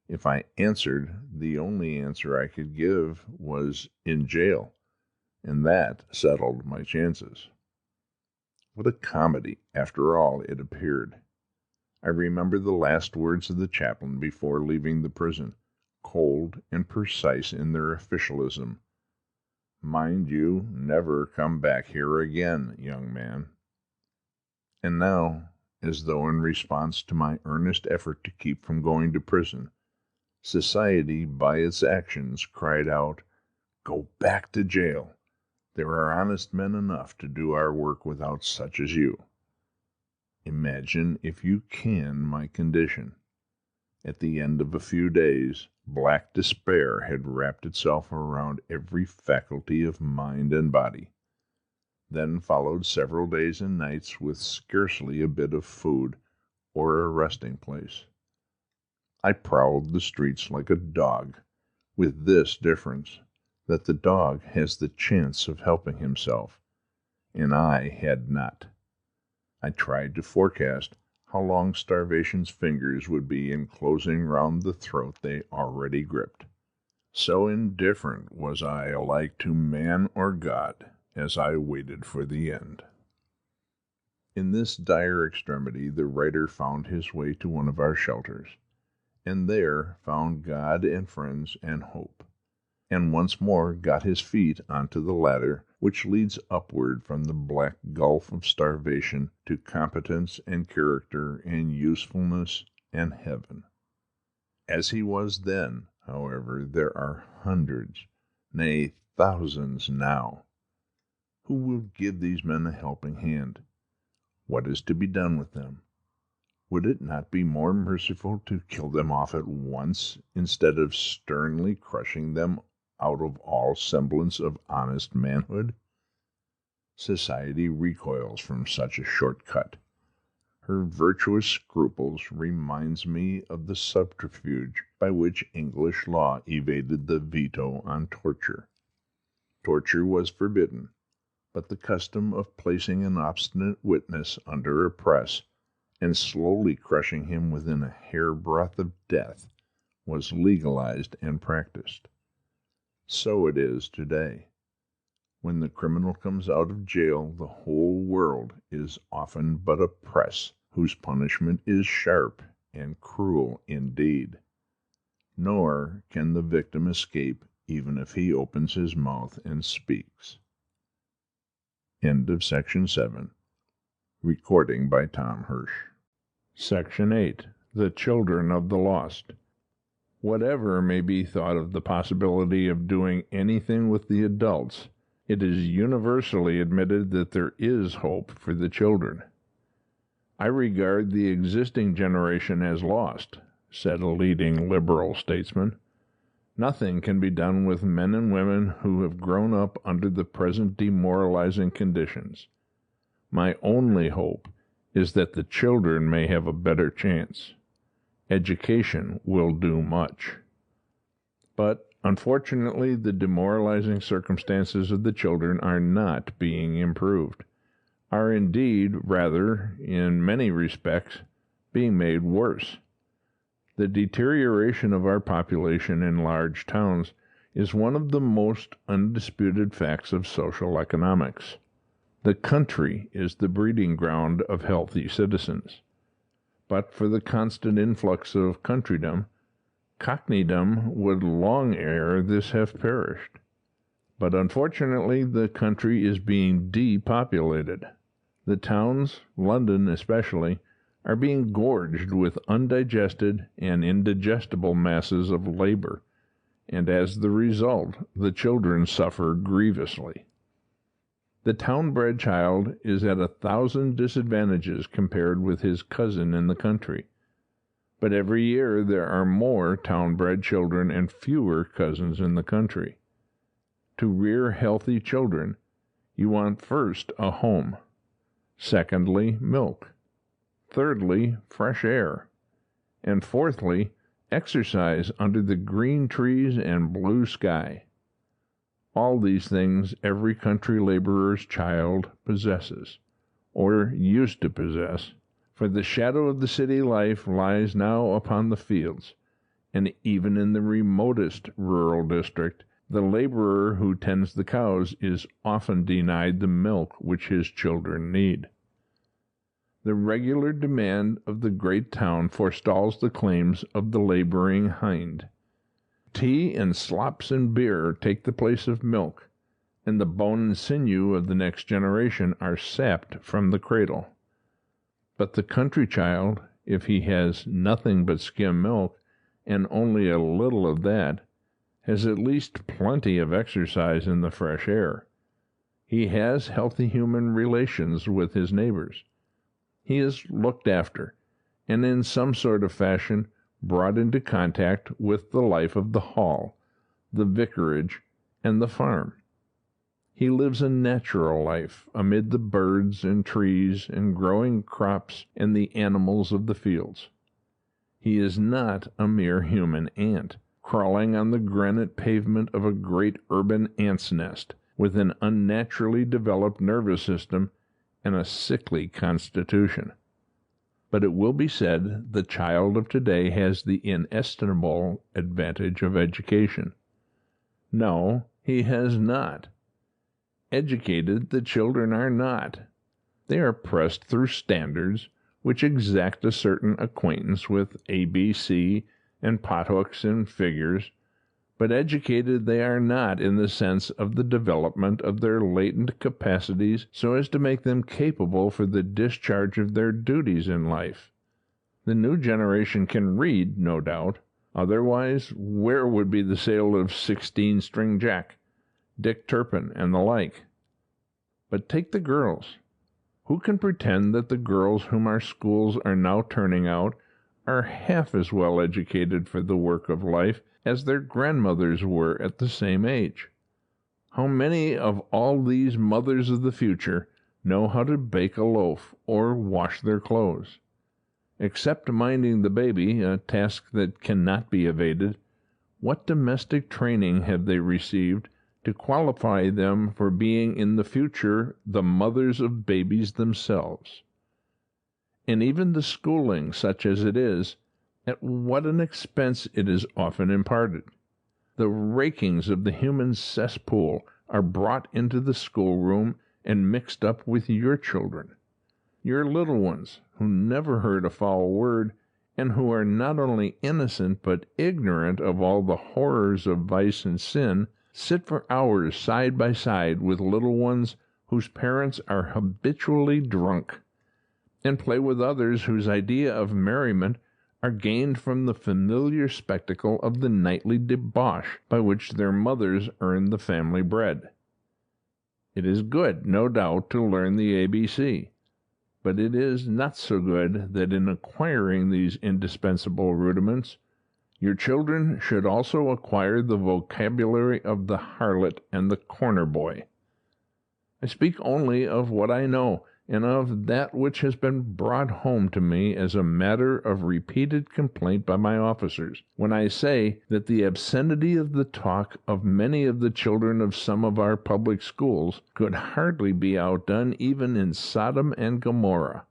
If I answered, the only answer I could give was "in jail," and that settled my chances. What a comedy, after all, it appeared. I remember the last words of the chaplain before leaving the prison, cold and precise in their officialism. "Mind you never come back here again, young man." And now, as though in response to my earnest effort to keep from going to prison, society by its actions cried out, "Go back to jail. There are honest men enough to do our work without such as you." Imagine, if you can, my condition. At the end of a few days, black despair had wrapped itself around every faculty of mind and body. Then followed several days and nights with scarcely a bit of food or a resting place. I prowled the streets like a dog, with this difference, that the dog has the chance of helping himself, and I had not. I tried to forecast how long starvation's fingers would be in closing round the throat they already gripped. So indifferent was I alike to man or God, as I waited for the end. In this dire extremity the writer found his way to one of our shelters, and there found God and friends and hope, and once more got his feet onto the ladder which leads upward from the black gulf of starvation to competence and character and usefulness and heaven. As he was then, however, there are hundreds, nay, thousands now. Who will give these men a helping hand? What is to be done with them? Would it not be more merciful to kill them off at once, instead of sternly crushing them out of all semblance of honest manhood? Society recoils from such a short cut. Her virtuous scruples reminds me of the subterfuge by which English law evaded the veto on torture. Torture was forbidden, but the custom of placing an obstinate witness under a press and slowly crushing him within a hair-breadth of death was legalized and practiced. So it is today. When the criminal comes out of jail, the whole world is often but a press whose punishment is sharp and cruel indeed. Nor can the victim escape even if he opens his mouth and speaks. End of Section 7. Recording by Tom Hirsch. Section 8. The Children of the Lost. Whatever may be thought of the possibility of doing anything with the adults, it is universally admitted that there is hope for the children. "I regard the existing generation as lost," said a leading liberal statesman. "Nothing can be done with men and women who have grown up under the present demoralizing conditions. My only hope is that the children may have a better chance. Education will do much." But unfortunately, the demoralizing circumstances of the children are not being improved, are indeed, rather, in many respects, being made worse. The deterioration of our population in large towns is one of the most undisputed facts of social economics. The country is the breeding ground of healthy citizens. But for the constant influx of countrydom, cockneydom would long ere this have perished. But unfortunately the country is being depopulated. The towns, London especially, are being gorged with undigested and indigestible masses of labor, and as the result the children suffer grievously. The town-bred child is at 1,000 disadvantages compared with his cousin in the country. But every year there are more town-bred children and fewer cousins in the country. To rear healthy children, you want first a home, secondly, milk, thirdly, fresh air, and fourthly, exercise under the green trees and blue sky. All these things every country laborer's child possesses, or used to possess, for the shadow of the city life lies now upon the fields, and even in the remotest rural district, the laborer who tends the cows is often denied the milk which his children need. The regular demand of the great town forestalls the claims of the laboring hind. Tea and slops and beer take the place of milk, and the bone and sinew of the next generation are sapped from the cradle. But the country child, if he has nothing but skim milk, and only a little of that, has at least plenty of exercise in the fresh air. He has healthy human relations with his neighbors. He is looked after, and in some sort of fashion brought into contact with the life of the hall, the vicarage, and the farm. He lives a natural life amid the birds and trees and growing crops and the animals of the fields. He is not a mere human ant, crawling on the granite pavement of a great urban ant's nest, with an unnaturally developed nervous system and a sickly constitution. But it will be said the child of today has the inestimable advantage of education. No, he has not. Educated the children are not. They are pressed through standards which exact a certain acquaintance with ABC and pothooks and figures, but educated they are not in the sense of the development of their latent capacities so as to make them capable for the discharge of their duties in life. The new generation can read, no doubt, otherwise where would be the sale of 16-string Jack, Dick Turpin, and the like? But take the girls. Who can pretend that the girls whom our schools are now turning out are half as well educated for the work of life as their grandmothers were at the same age? How many of all these mothers of the future know how to bake a loaf or wash their clothes? Except minding the baby, a task that cannot be evaded, what domestic training have they received to qualify them for being in the future the mothers of babies themselves? And even the schooling, such as it is, at what an expense it is often imparted. The rakings of the human cesspool are brought into the schoolroom and mixed up with your children, your little ones, who never heard a foul word, and who are not only innocent but ignorant of all the horrors of vice and sin, sit for hours side by side with little ones whose parents are habitually drunk, and play with others whose idea of merriment are gained from the familiar spectacle of the nightly debauch by which their mothers earn the family bread. It is good, no doubt, to learn the ABC, but it is not so good that in acquiring these indispensable rudiments, your children should also acquire the vocabulary of the harlot and the corner boy. I speak only of what I know, and of that which has been brought home to me as a matter of repeated complaint by my officers, when I say that the obscenity of the talk of many of the children of some of our public schools could hardly be outdone even in Sodom and Gomorrah.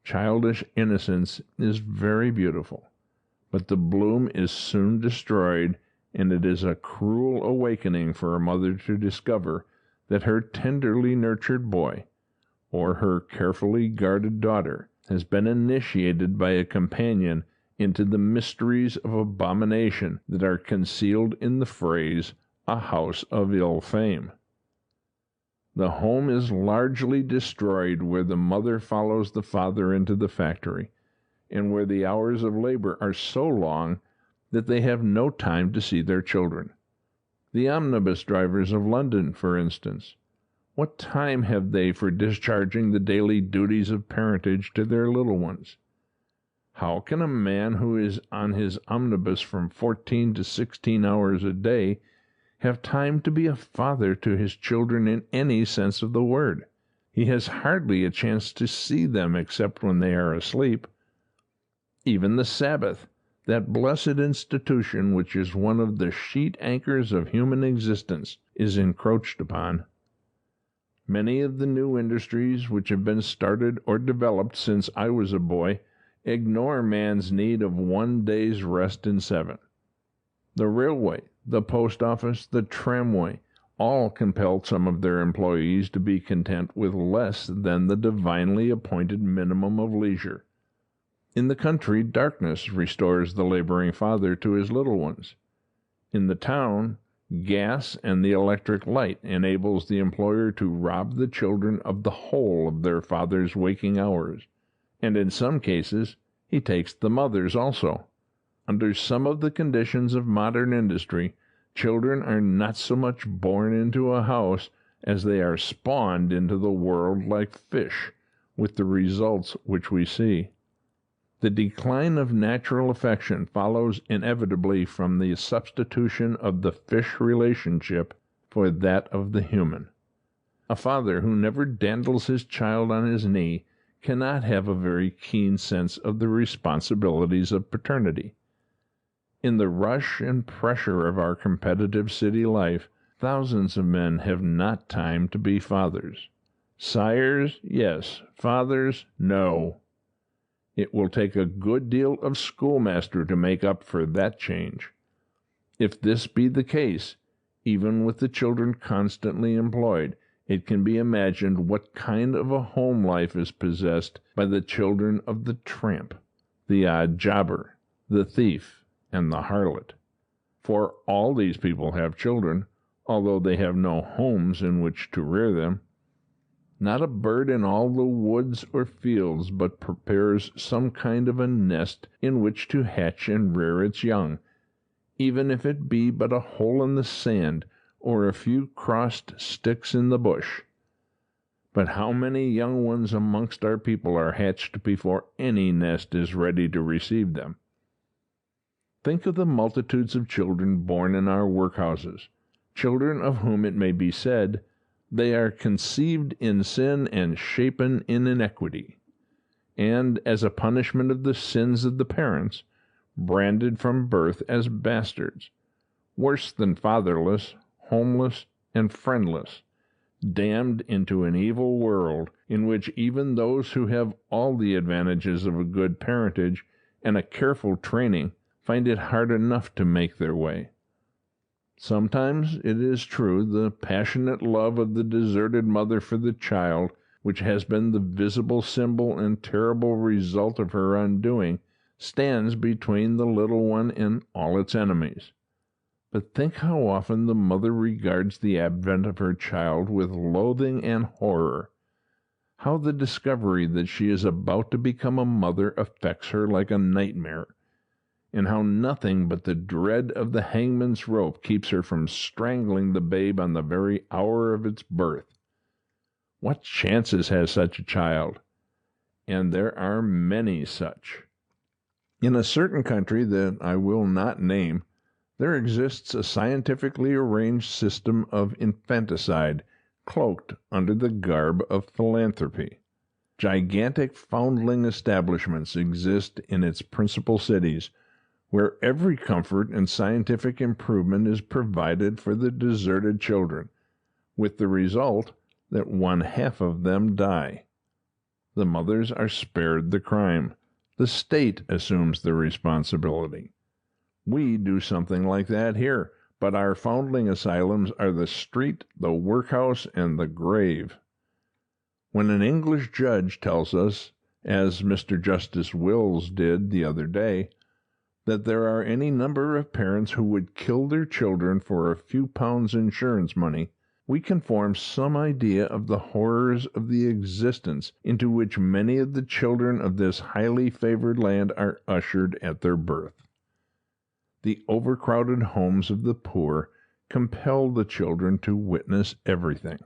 Childish innocence is very beautiful, but the bloom is soon destroyed, and it is a cruel awakening for a mother to discover that her tenderly nurtured boy, or her carefully guarded daughter, has been initiated by a companion into the mysteries of abomination that are concealed in the phrase, "a house of ill fame." The home is largely destroyed where the mother follows the father into the factory, and where the hours of labor are so long that they have no time to see their children. The omnibus drivers of London, for instance, what time have they for discharging the daily duties of parentage to their little ones? How can a man who is on his omnibus from 14 to 16 hours a day have time to be a father to his children in any sense of the word? He has hardly a chance to see them except when they are asleep. Even the Sabbath, that blessed institution which is one of the sheet anchors of human existence, is encroached upon. Many of the new industries which have been started or developed since I was a boy ignore man's need of one day's rest in 7. The railway, the post office, the tramway, all compel some of their employees to be content with less than the divinely appointed minimum of leisure. In the country, darkness restores the laboring father to his little ones. In the town, gas and the electric light enables the employer to rob the children of the whole of their father's waking hours, and in some cases he takes the mother's also. Under some of the conditions of modern industry, children are not so much born into a house as they are spawned into the world like fish, with the results which we see. The decline of natural affection follows inevitably from the substitution of the fish relationship for that of the human. A father who never dandles his child on his knee cannot have a very keen sense of the responsibilities of paternity. In the rush and pressure of our competitive city life, thousands of men have not time to be fathers. Sires, yes. Fathers, no. It will take a good deal of schoolmaster to make up for that change. If this be the case, even with the children constantly employed, it can be imagined what kind of a home life is possessed by the children of the tramp, the odd jobber, the thief, and the harlot. For all these people have children, although they have no homes in which to rear them. Not a bird in all the woods or fields but prepares some kind of a nest in which to hatch and rear its young, even if it be but a hole in the sand or a few crossed sticks in the bush. But how many young ones amongst our people are hatched before any nest is ready to receive them? Think of the multitudes of children born in our workhouses, children of whom it may be said, they are conceived in sin and shapen in iniquity, and, as a punishment of the sins of the parents, branded from birth as bastards, worse than fatherless, homeless, and friendless, damned into an evil world in which even those who have all the advantages of a good parentage and a careful training find it hard enough to make their way. Sometimes, it is true, the passionate love of the deserted mother for the child, which has been the visible symbol and terrible result of her undoing, stands between the little one and all its enemies. But think how often the mother regards the advent of her child with loathing and horror. How the discovery that she is about to become a mother affects her like a nightmare, and how nothing but the dread of the hangman's rope keeps her from strangling the babe on the very hour of its birth. What chances has such a child? And there are many such. In a certain country that I will not name, there exists a scientifically arranged system of infanticide, cloaked under the garb of philanthropy. Gigantic foundling establishments exist in its principal cities, where every comfort and scientific improvement is provided for the deserted children, with the result that 1/2 of them die. The mothers are spared the crime. The state assumes the responsibility. We do something like that here, but our foundling asylums are the street, the workhouse, and the grave. When an English judge tells us, as Mr. Justice Wills did the other day, that there are any number of parents who would kill their children for a few pounds insurance money, we can form some idea of the horrors of the existence into which many of the children of this highly favored land are ushered at their birth. The overcrowded homes of the poor compel the children to witness everything.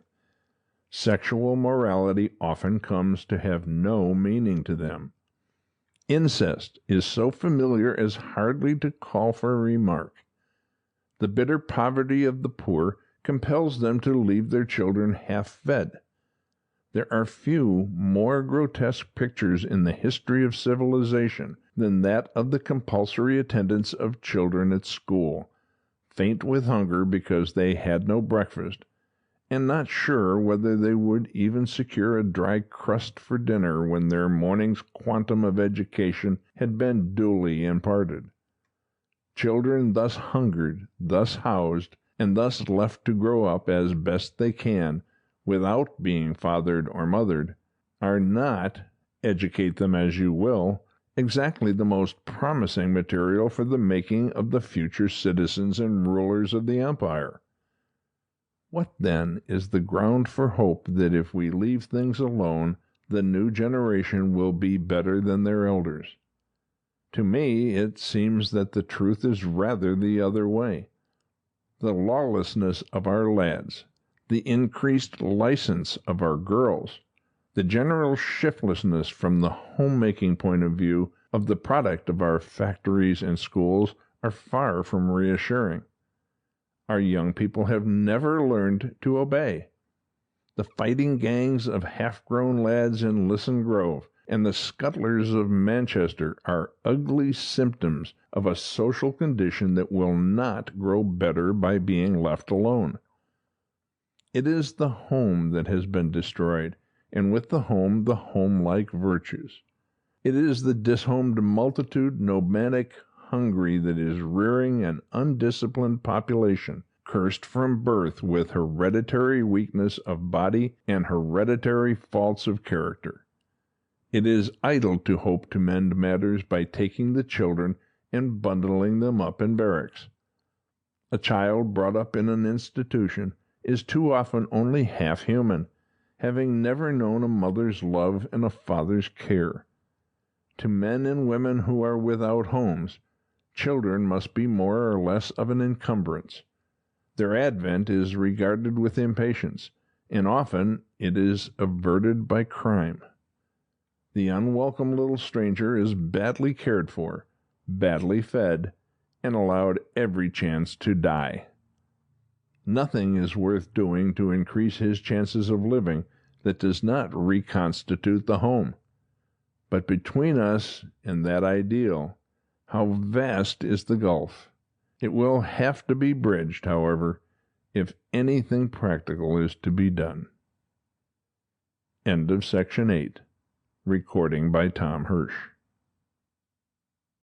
Sexual morality often comes to have no meaning to them. Incest is so familiar as hardly to call for remark. The bitter poverty of the poor compels them to leave their children half-fed. There are few more grotesque pictures in the history of civilization than that of the compulsory attendance of children at school, faint with hunger because they had no breakfast, and not sure whether they would even secure a dry crust for dinner when their morning's quantum of education had been duly imparted. Children thus hungered, thus housed, and thus left to grow up as best they can, without being fathered or mothered, are not, educate them as you will, exactly the most promising material for the making of the future citizens and rulers of the empire. What, then, is the ground for hope that if we leave things alone, the new generation will be better than their elders? To me, it seems that the truth is rather the other way. The lawlessness of our lads, the increased license of our girls, the general shiftlessness from the homemaking point of view of the product of our factories and schools are far from reassuring. Our young people have never learned to obey. The fighting gangs of half-grown lads in Lisson Grove and the scuttlers of Manchester are ugly symptoms of a social condition that will not grow better by being left alone. It is the home that has been destroyed, and with the home home-like virtues. It is the dishomed multitude, nomadic, hungry, that is rearing an undisciplined population, cursed from birth with hereditary weakness of body and hereditary faults of character. It is idle to hope to mend matters by taking the children and bundling them up in barracks. A child brought up in an institution is too often only half human, having never known a mother's love and a father's care. To men and women who are without homes, children must be more or less of an encumbrance. Their advent is regarded with impatience, and often it is averted by crime. The unwelcome little stranger is badly cared for, badly fed, and allowed every chance to die. Nothing is worth doing to increase his chances of living that does not reconstitute the home. But between us and that ideal, how vast is the gulf! It will have to be bridged, however, if anything practical is to be done. End of Section 8. Recording by Tom Hirsch.